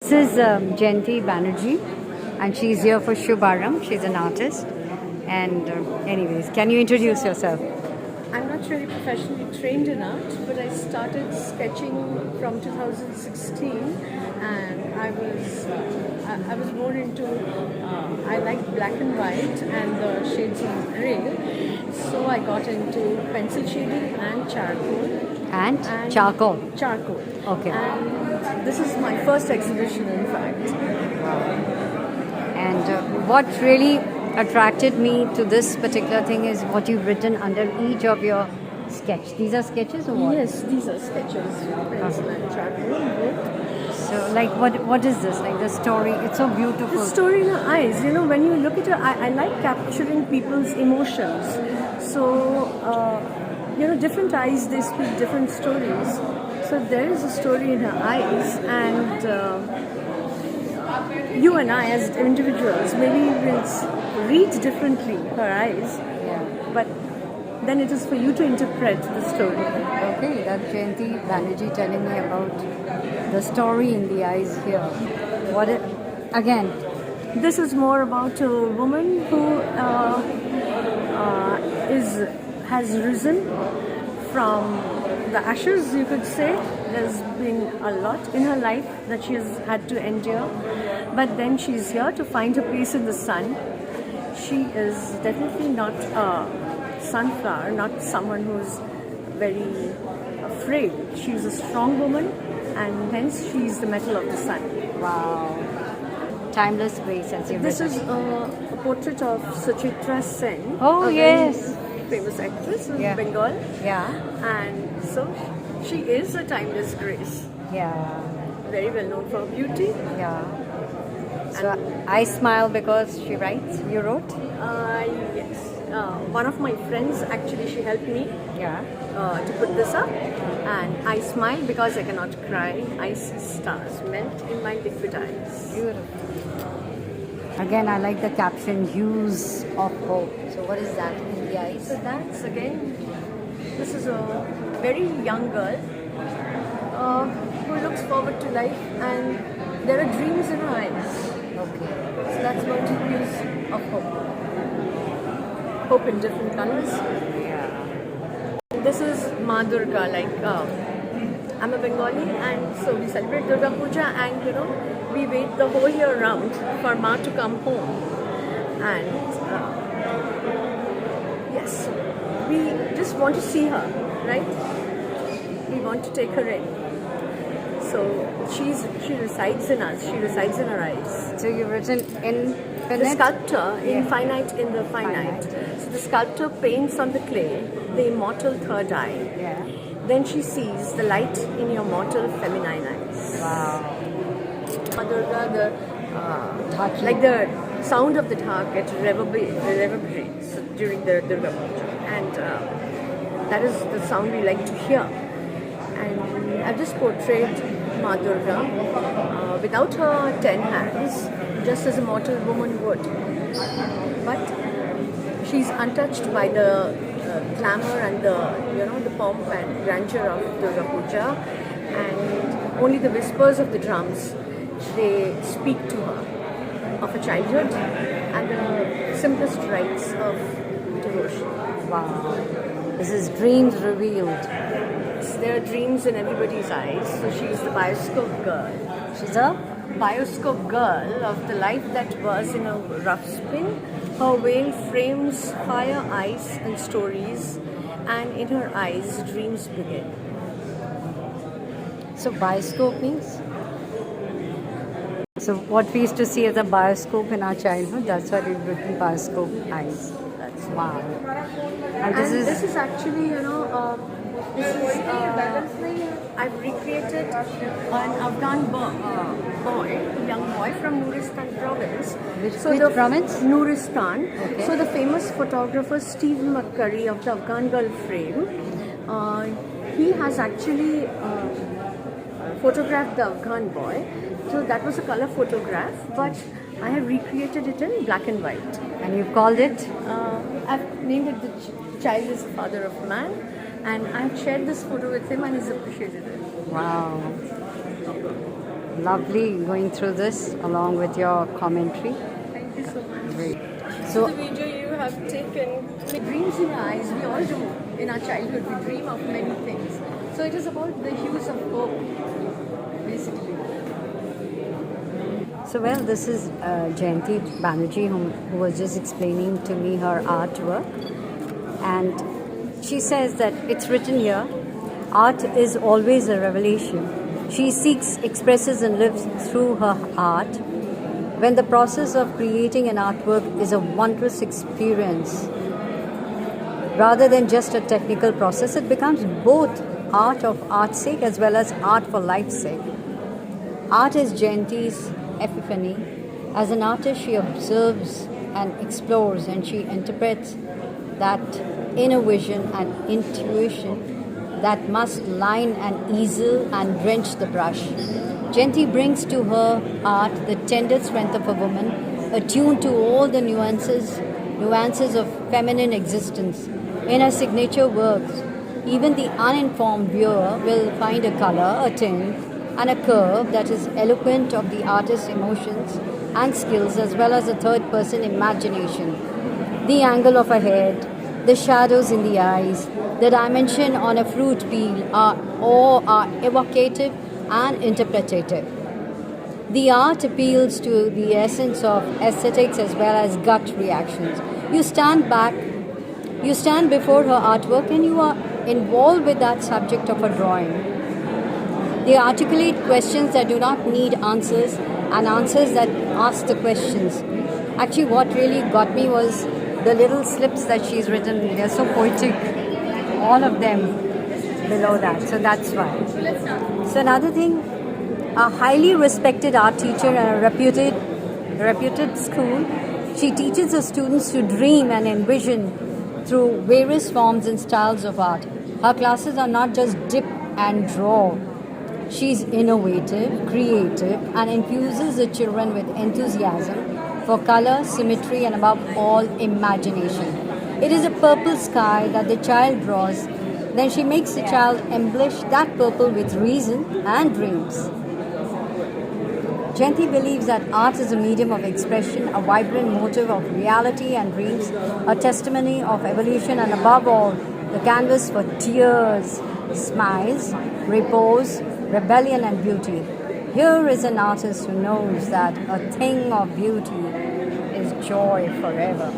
This is Jayanti Banerjee, and she's here for Shubharam. She's an artist. And anyways, can you introduce yourself? I'm not really professionally trained in art, but I started sketching from 2016, and I was more into I like black and white and the shades of grey, so I got into pencil shading and charcoal. And charcoal. Charcoal. Okay. And this is my first exhibition, in fact. And what really attracted me to this particular thing is what you've written under each of your sketch. These are sketches or what? Yes, these are sketches, pencil and charcoal, both. So, like, what is this? Like the story? It's so beautiful. The story in her eyes. You know, when you look at her, I like capturing people's emotions. So, different eyes, they speak different stories. So there is a story in her eyes, and you and I, as individuals, maybe will read differently her eyes. Yeah. But then it is for you to interpret the story. Okay, that's Jayanti Banerjee telling me about the story in the eyes here. Again? This is more about a woman who has risen from the ashes, you could say. There's been a lot in her life that she has had to endure, but then she's here to find her place in the sun. She is definitely not a sunflower, not someone who's very afraid. She's a strong woman, and hence she's the metal of the sun. Wow. Timeless grace, as you've This written. is a portrait of Suchitra Sen. Oh, a yes. very famous actress in Yeah. Bengal. Yeah. And so she is a timeless grace. Yeah. Very well known for her beauty. Yeah. So I smile because she writes. You wrote? Yes. One of my friends, actually, she helped me Yeah. to put this up. And I smile because I cannot cry. I see stars melt in my liquid eyes. Beautiful. Again, I like the caption, hues of hope. So what is that in the eyes? So that's again, this is a very young girl who looks forward to life, and there are dreams in her eyes. Okay. So that's what hues of hope. Hope in different colors. Yeah. This is Ma Durga, I'm a Bengali, and so we celebrate Durga Puja, and we wait the whole year round for Ma to come home. And yes, we just want to see her, right? We want to take her in. So she resides in us, she resides in our eyes. So you've written infinite? The sculptor, Yeah. infinite in the finite. So the sculptor paints on the clay the immortal third eye. Yeah. Then she sees the light in your mortal feminine eyes. Wow. Durga, Dhaki. like the sound of the dhak, it reverberates during the Durga Puja, and that is the sound we like to hear. And I've just portrayed Ma Durga without her 10 hands, just as a mortal woman would. But she's untouched by the glamour and the pomp and grandeur of Durga Puja, and only the whispers of the drums, they speak to her of her childhood and the simplest rites of devotion. Wow. This is dreams revealed. There are dreams in everybody's eyes, so she's the bioscope girl. She's a? Bioscope girl of the life that was in a rough spin. Her veil frames fire, ice, and stories, and in her eyes, dreams begin. So bioscope means? So what we used to see as a bioscope in our childhood, that's why we've written bioscope eyes. That's Wow. And this is actually, I've recreated an Afghan young boy from Nuristan province. Which province? Nuristan. Okay. So the famous photographer Steve McCurry of the Afghan Girl frame, he has actually photographed the Afghan boy. So that was a color photograph, but I have recreated it in black and white. And you've called it? I've named it The Child is the Father of Man, and I've shared this photo with him and he's appreciated it. Wow. lovely going through this along with your commentary. Thank you so much. Great. So So, the video you have taken, dreams in our eyes, we all do in our childhood. We dream of many things. So it is about the hues of hope, basically. so well, this is Jayanti Banerjee who was just explaining to me her artwork. And she says that it's written here, art is always a revelation. She seeks, expresses and lives through her art. When the process of creating an artwork is a wondrous experience, rather than just a technical process, it becomes both art of art's sake as well as art for life's sake. Art is Jayanti's epiphany. As an artist, she observes and explores and she interprets that inner vision and intuition that must line an easel and drench the brush. Jayanti brings to her art the tender strength of a woman, attuned to all the nuances of feminine existence. In her signature works, even the uninformed viewer will find a color, a tint, and a curve that is eloquent of the artist's emotions and skills as well as a third-person imagination. The angle of a head, the shadows in the eyes, the dimension on a fruit peel are evocative and interpretative. The art appeals to the essence of aesthetics as well as gut reactions. You stand before her artwork and you are involved with that subject of a drawing. They articulate questions that do not need answers and answers that ask the questions. Actually, what really got me was the little slips that she's written. They're so poetic, all of them below that. So that's why. So let's start. So another thing, a highly respected art teacher at a reputed school, she teaches her students to dream and envision through various forms and styles of art. Her classes are not just dip and draw. She's innovative, creative, and infuses the children with enthusiasm for color, symmetry, and above all, imagination. It is a purple sky that the child draws. Then she makes the child embellish that purple with reason and dreams. Jayanti believes that art is a medium of expression, a vibrant motive of reality and dreams, a testimony of evolution, and above all, the canvas for tears, smiles, repose, rebellion, and beauty. Here is an artist who knows that a thing of beauty is joy forever.